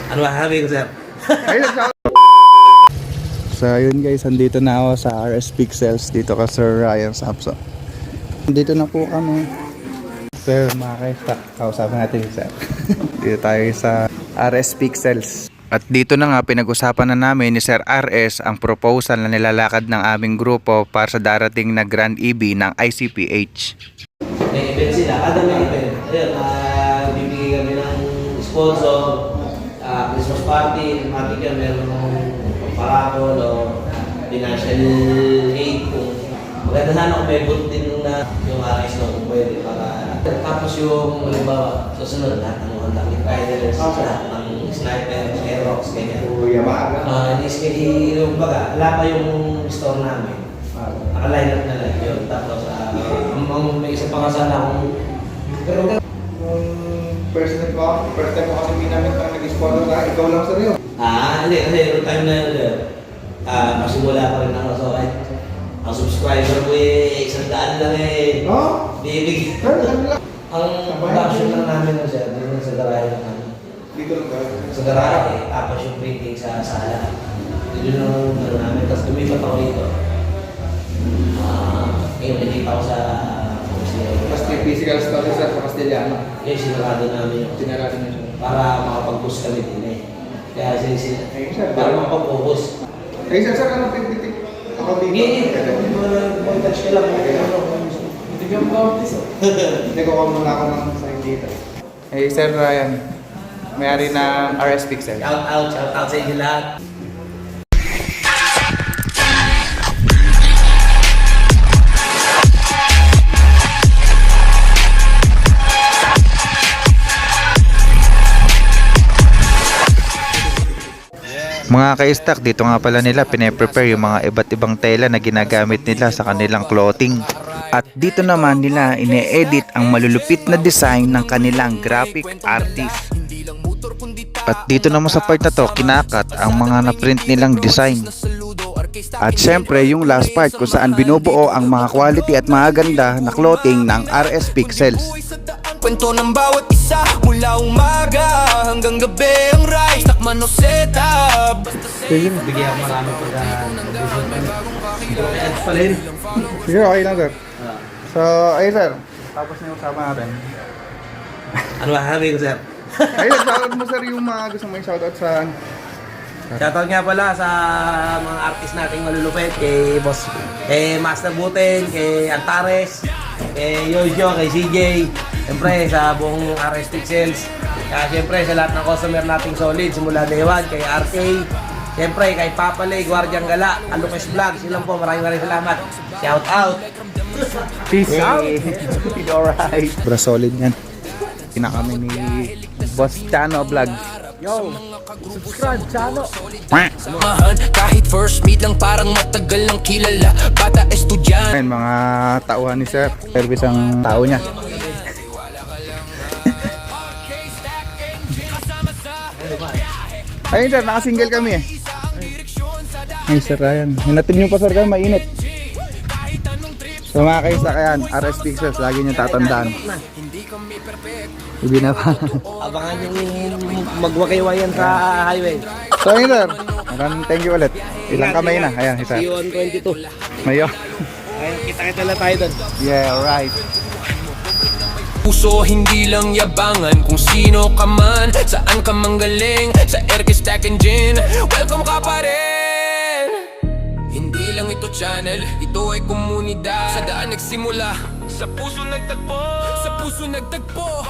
Ano masasabi ko, sir? So yun guys, andito na ako sa RS Pixels dito ka Sir Ryan Sapso. Dito na po kami. Sir, mga ka-stock, kausapin natin si Sir. Dito tayo sa RS Pixels. At dito na nga pinag-usapan na namin ni Sir RS ang proposal na nilalakad ng aming grupo para sa darating na Grand EB ng ICPH. May event sila, kada may event. Ayun, bibigay kami ng sponsor, Christmas party, matik yan, meron ng parapol o financial aid kung maganda sana kung may boot din na yung RS no, kung pwede para tapos yung halimbawa susunod lahat ng mga takip fighters, lahat ng sniper, aerox, ganyan. Yung baga, wala pa yung store namin. Naka-line up na lang yun. Tapos, may isa pa nga sana akong pero First time ko kasi ginamit ng nag-sponsor ka, ikaw lang sir yun. hindi. Kasi yung time na yun, masimula pa rin ako. So, ang subscriber ko $100 lang bibig. Ang production lang namin nun siya, dito sa garahe lang namin. Dito lang ba? Sa garahe, tapos yung printing sa sala. Dito lang namin, tapos lumipat ako dito. Ngayon, nakita ko sa Mas may physical store sa Castellano. sinarado namin yun. Sinarado na siya. Para makapag-push kami din Kaya para makapag-focus. Sir, ano titik? Ako dito. Hindi, touch ka lang. Bigyan mo ako dito. Hindi ko muna ako ng sign dito. Hey, Sir Ryan. May-ari ng RS Pixel. Shout out sa inyo lahat. Mga ka-stock, dito nga pala nila pine-prepare yung mga iba't ibang tela na ginagamit nila sa kanilang clothing. At dito naman nila ine-edit ang malulupit na design ng kanilang graphic artist. At dito naman sa part na to, kinakat ang mga na-print nilang design. At syempre yung last part kung saan binubuo ang mga quality at mga ganda na clothing ng RS Pixels. Kwento ng bawat isa mula umaga hanggang gabi ang rice takman o setup. Bigyan ako marami pagka-palin. Sige, okay lang sir. So, ay sir, tapos na yung usapan natin. Ano masasabi ko, sir? Ayun, shoutout mo sir yung mga gusto mo yung shoutout sa... Shoutout nga pala sa mga artist nating malulupit, kay Boss, kay Master Buten, kay Antares, kay Yojo, kay CJ, siyempre sa buong RS Pixels, kaya siyempre sa lahat ng customer nating solid, simula day 1, kay RK, siyempre kay Papalay, Guardiang Gala, Alukes Vlog, silang po, maraming salamat. Shout out! Peace out! Alright. Bro, solid yan. Kina kami ni Boss Chano Vlog. Yo! Subscribe, Chano! Samahan kahit first meet lang parang matagal lang kilala. Bata estudyante. Ayun, mga tauhan ni sir. Service ang tao niya. Ayun sir, naka-single kami eh. Ay sir Ryan, hinatid nyo pa sir kami, mainit. So mga kaisa kayan, RS Pixels, lagi nyo tatandaan. Hindi na pa. Abangan yung magwakaywayan sa highway. So ayun sir, maraming thank you ulit. Ilang kamay na, ayan isa. See you on 22. Mayo. Ayun, kita-kita lang tayo doon. Yeah, alright. Puso hindi lang yabangan kung sino ka man, saan ka manggaling, sa Erke Stack Engine, welcome ka pa rin. Hindi lang ito channel, ito ay komunidad, sa daan nagsimula, sa puso nagtagpo, sa puso nagtagpo.